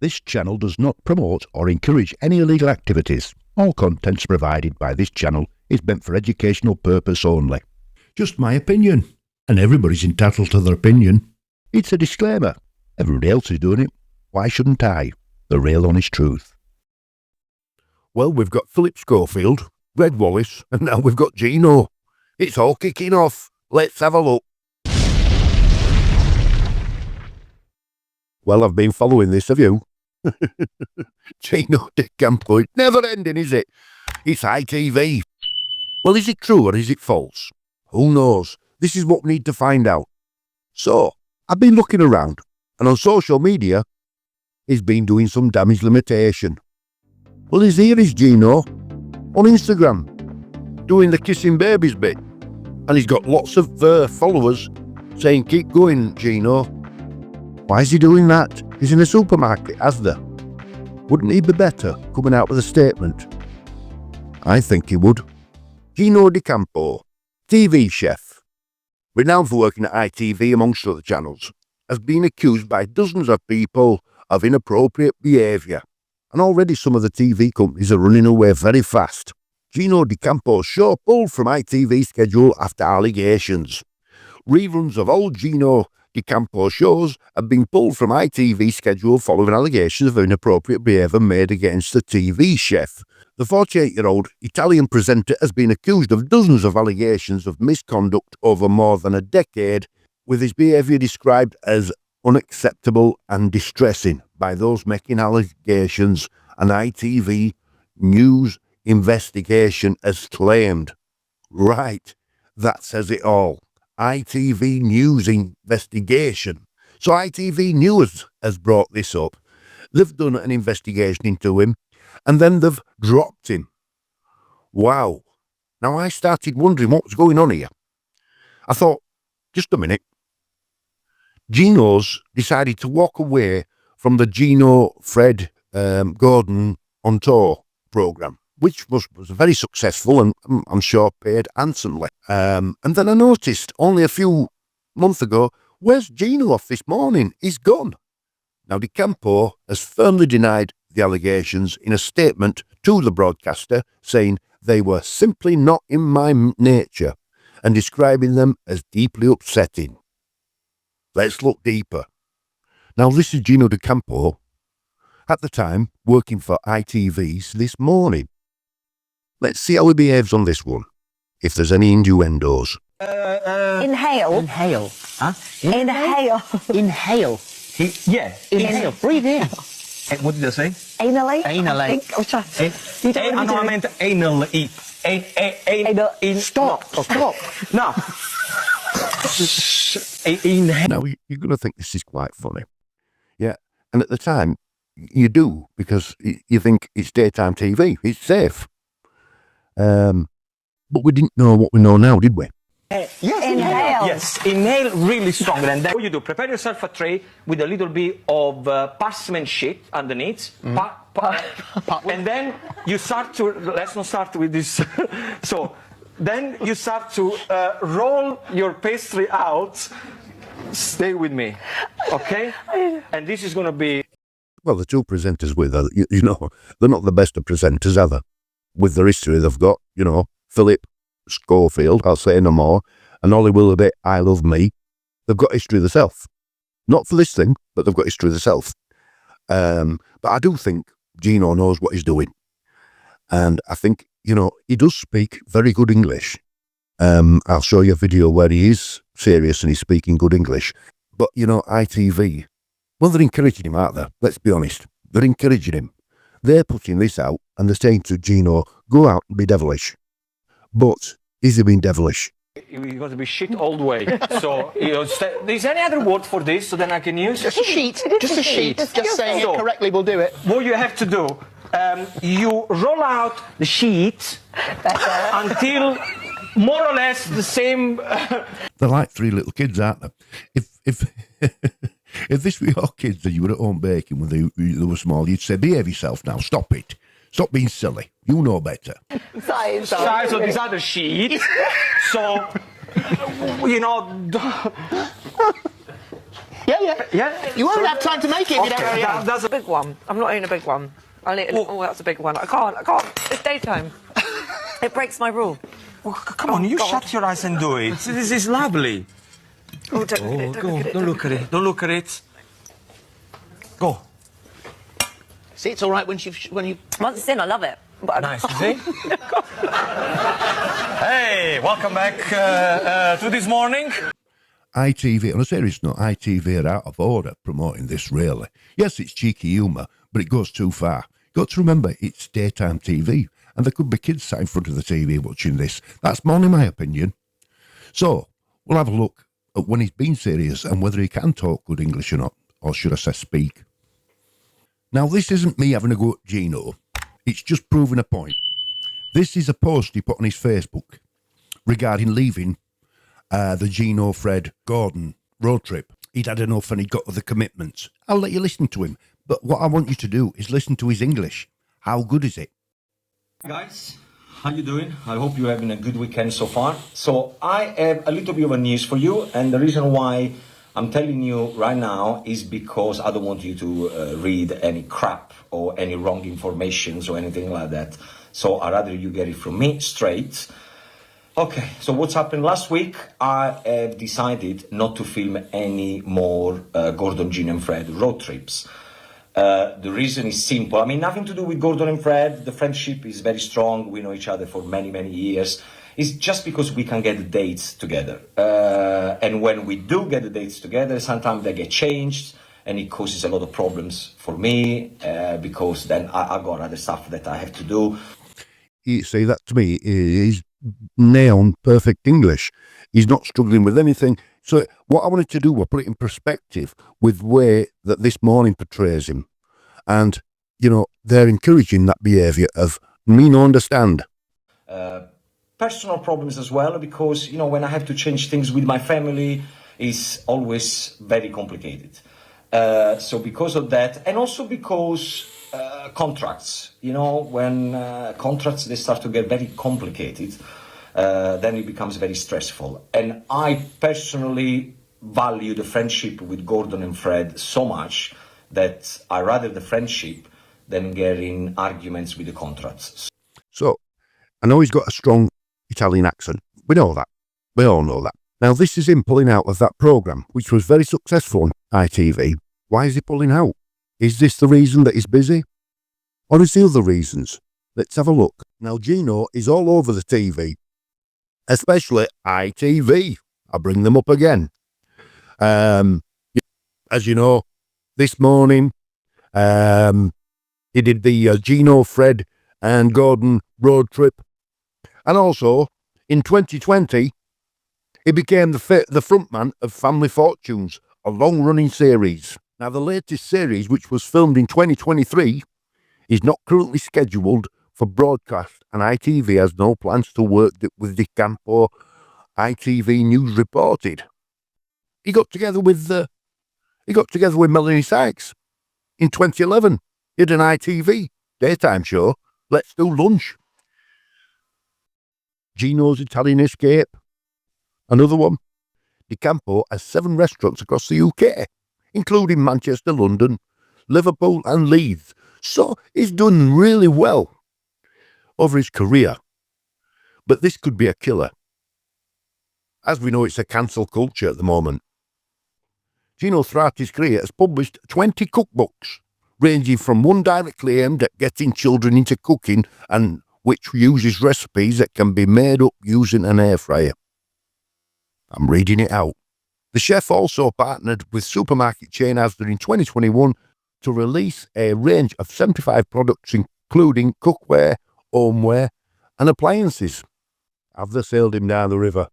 This channel does not promote or encourage any illegal activities. All contents provided by this channel is meant for educational purpose only. Just my opinion, and everybody's entitled to their opinion. It's a disclaimer. Everybody else is doing it. Why shouldn't I? The real honest truth. Well, we've got Philip Schofield, Red Wallace, and now we've got Gino. It's all kicking off. Let's have a look. Well, I've been following this, have you? Gino D'Acampo, it's never ending, is it? It's ITV. Well, is it true or is it false? Who knows? This is what we need to find out. So, I've been looking around, and on social media, he's been doing some damage limitation. Well, here is Gino on Instagram, doing the kissing babies bit, and he's got lots of followers saying, keep going, Gino. Why is he doing that? He's in a supermarket, has there? Wouldn't he be better coming out with a statement? I think he would. Gino D'Acampo, TV chef, renowned for working at ITV amongst other channels, has been accused by dozens of people of inappropriate behaviour, and already some of the TV companies are running away very fast. Gino D'Acampo's show pulled from ITV schedule after allegations. Reruns of old Gino D'Acampo shows have been pulled from ITV schedule following allegations of inappropriate behaviour made against the TV chef. The 48-year-old Italian presenter has been accused of dozens of allegations of misconduct over more than a decade, with his behaviour described as unacceptable and distressing by those making allegations, an ITV news investigation has claimed. Right, that says it all. ITV News investigation. So ITV News has brought this up. They've done an investigation into him, and then they've dropped him. Wow. Now I started wondering what was going on here. I thought, just a minute. Gino's decided to walk away from the Gino, Fred, Gordon on tour programme, which was very successful and I'm sure paid handsomely. And then I noticed only a few months ago, where's Gino off this morning? He's gone. Now D'Acampo has firmly denied the allegations in a statement to the broadcaster, saying they were simply not in my nature and describing them as deeply upsetting. Let's look deeper. Now this is Gino D'Acampo, at the time working for ITV this morning. Let's see how he behaves on this one, if there's any innuendos. Inhale. Inhale. Huh? Inhale. Inhale. Yeah. Inhale. Breathe in. What did I say? Anally? Anally. You don't want to I meant anally. Stop. Stop. No. Inhale. Now you're going to think this is quite funny. Yeah. And at the time, you do, because you think it's daytime TV. It's safe. But we didn't know what we know now, did we? Yes, Inhale. Yes, inhale really strong. And then what you do, prepare yourself a tray with a little bit of parchment sheet underneath. And then you start to, let's not start with this. So then you start to roll your pastry out. Stay with me, okay? And this is going to be... Well, the two presenters with her, you know, they're not the best of presenters, are they? With the history they've got, you know, Philip Schofield, I'll say no more, and Ollie Willoughby, I Love Me. They've got history themselves. Not for this thing, but they've got history themselves. But I do think Gino knows what he's doing. And I think, you know, he does speak very good English. I'll show you a video where he is serious and he's speaking good English. But, you know, ITV, well, they're encouraging him, aren't they? Let's be honest. They're encouraging him. They're putting this out and they're saying to Gino, go out and be devilish. But is he being devilish? You're going to be shit all the way. So, you know, is there any other word for this so then I can use? Just a sheet. Just a sheet. Just saying it correctly will do it. What you have to do, you roll out the sheet until more or less the same... They're like three little kids, aren't they? If this were your kids and you were at home baking when they were small, you'd say, behave yourself now, stop it. Stop being silly. You know better. Size of this other sheet. So, you know... Yeah. You won't have time to make it if you don't hurry up. That's a Big one. I'm not eating a big one. I'll eat oh, that's a big one. I can't. It's daytime. It breaks my rule. Well, come on, you God. shut your eyes and do it. This is lovely. Oh, don't look at it. Don't look at it. Don't look at it. Don't look at it. Go. See, it's all right when you. Once it's in, I love it. But Nice, you see? Hey, welcome back to this morning. ITV, on a serious note, ITV are out of order promoting this, really. Yes, it's cheeky humour, but it goes too far. Got to remember, it's daytime TV, and there could be kids sat in front of the TV watching this. That's more in my opinion. So, we'll have a look at when he's been serious and whether he can talk good English or not, or should I say speak. Now, this isn't me having a go at Gino. It's just proving a point. This is a post he put on his Facebook regarding leaving the Gino, Fred, Gordon road trip. He'd had enough and he'd got other commitments. I'll let you listen to him. But what I want you to do is listen to his English. How good is it? Guys, how you doing? I hope you're having a good weekend so far. So I have a little bit of a news for you, and the reason why I'm telling you right now is because I don't want you to read any crap or any wrong information or anything like that. So I'd rather you get it from me straight. Okay, so what's happened last week? I have decided not to film any more Gordon, Gino and Fred road trips. The reason is simple. I mean, nothing to do with Gordon and Fred. The friendship is very strong. We know each other for many, many years. It's just because we can get the dates together. And when we do get the dates together, sometimes they get changed and it causes a lot of problems for me because then I got other stuff that I have to do. You see, that to me is neon perfect English. He's not struggling with anything. So what I wanted to do was put it in perspective with the way that this morning portrays him. And, you know, they're encouraging that behaviour of me no understand. Personal problems as well, because, you know, when I have to change things with my family, it's always very complicated. So because of that, and also because contracts, you know, when contracts, they start to get very complicated, then it becomes very stressful. And I personally value the friendship with Gordon and Fred so much that I rather the friendship than getting arguments with the contracts. So, I know he's got a strong Italian accent. We know that. We all know that. Now, this is him pulling out of that programme, which was very successful on ITV. Why is he pulling out? Is this the reason that he's busy? Or is there other reasons? Let's have a look. Now, Gino is all over the TV, especially ITV. I'll bring them up again. As you know, this morning, he did the Gino, Fred and Gordon road trip. And also, in 2020, he became the frontman of Family Fortunes, a long-running series. Now, the latest series, which was filmed in 2023, is not currently scheduled for broadcast, and ITV has no plans to work with D'Acampo. ITV News reported. He got together with Melanie Sykes in 2011. He did an ITV daytime show, Let's Do Lunch. Gino's Italian Escape, another one. D'Acampo has 7 restaurants across the UK, including Manchester, London, Liverpool and Leeds. So he's done really well over his career. But this could be a killer. As we know, it's a cancel culture at the moment. Gino, throughout his career, has published 20 cookbooks, ranging from one directly aimed at getting children into cooking and which uses recipes that can be made up using an air fryer. I'm reading it out. The chef also partnered with supermarket chain Asda in 2021 to release a range of 75 products including cookware, homeware and appliances. Have they sailed him down the river?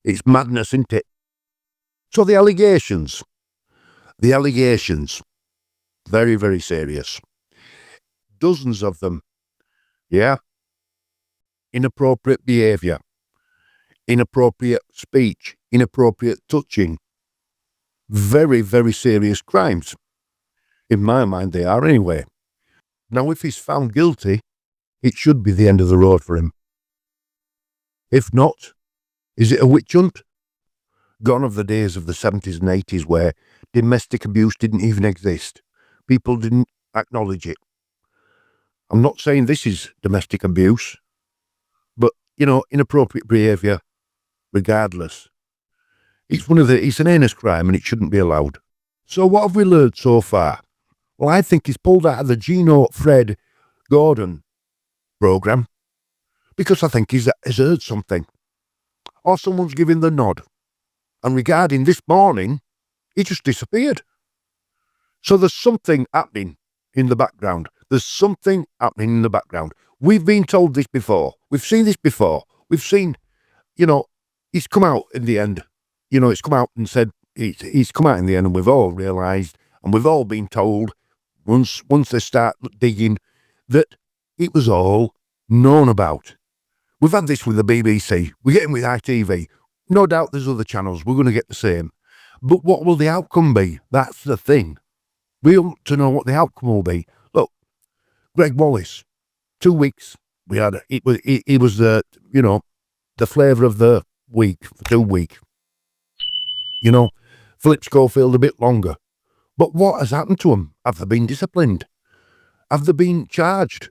It's madness, isn't it? So the allegations, very, very serious. Dozens of them. Yeah? Inappropriate behaviour, inappropriate speech, inappropriate touching. Very, very serious crimes. In my mind, they are anyway. Now, if he's found guilty, it should be the end of the road for him. If not, is it a witch hunt? Gone of the days of the 70s and 80s where domestic abuse didn't even exist. People didn't acknowledge it. I'm not saying this is domestic abuse, but, inappropriate behaviour, regardless. It's an heinous crime and it shouldn't be allowed. So what have we learned so far? Well, I think he's pulled out of the Gino Fred Gordon programme because I think he's heard something. Or someone's giving the nod. And regarding this morning, he just disappeared. So there's something happening in the background. There's something happening in the background. We've been told this before. We've seen this before. We've seen, he's come out in the end. It's come out and said, he's come out in the end and we've all realised and we've all been told once they start digging that it was all known about. We've had this with the BBC. We're getting with ITV. No doubt there's other channels. We're going to get the same. But what will the outcome be? That's the thing. We want to know what the outcome will be. Look, Greg Wallace, 2 weeks. It was the flavour of the week for 2 weeks. Philip Schofield a bit longer. But what has happened to them? Have they been disciplined? Have they been charged?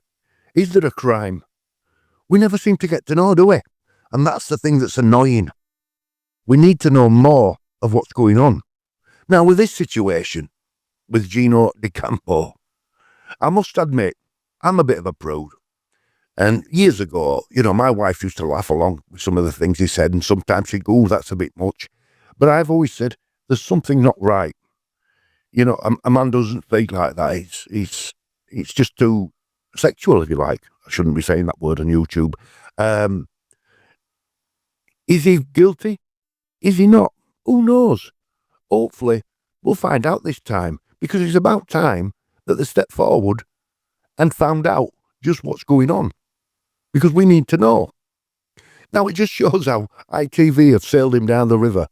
Is there a crime? We never seem to get to know, do we? And that's the thing that's annoying. We need to know more of what's going on. Now, with this situation, with Gino D'Acampo, I must admit, I'm a bit of a prude. And years ago, my wife used to laugh along with some of the things he said, and sometimes she'd go, that's a bit much. But I've always said, there's something not right. A man doesn't think like that. It's just too sexual, if you like. I shouldn't be saying that word on YouTube. Is he guilty? Is he not? Who knows? Hopefully, we'll find out this time, because it's about time that they step forward and found out just what's going on, because we need to know. Now, it just shows how ITV have sailed him down the river.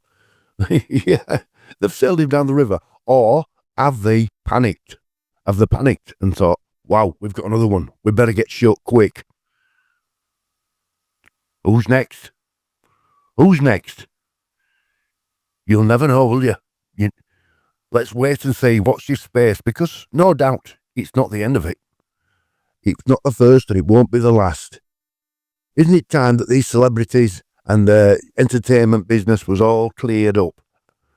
Yeah, they've sailed him down the river. Or have they panicked? Have they panicked and thought, wow, we've got another one. We better get shut quick. Who's next? Who's next? You'll never know, will you? Let's wait and see. Watch this space, because no doubt it's not the end of it. It's not the first and it won't be the last. Isn't it time that these celebrities and the entertainment business was all cleared up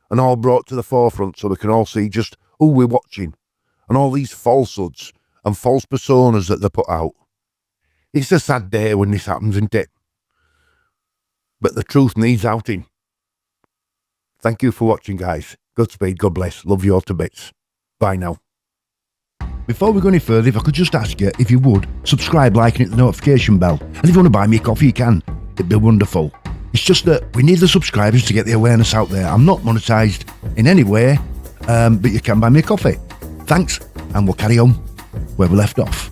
and all brought to the forefront so we can all see just who we're watching and all these falsehoods and false personas that they put out? It's a sad day when this happens, isn't it? But the truth needs outing. Thank you for watching, guys. Godspeed, God bless. Love you all to bits. Bye now. Before we go any further, if I could just ask you, if you would, subscribe, like and hit the notification bell. And if you want to buy me a coffee, you can. It'd be wonderful. It's just that we need the subscribers to get the awareness out there. I'm not monetised in any way, but you can buy me a coffee. Thanks, and we'll carry on where we left off.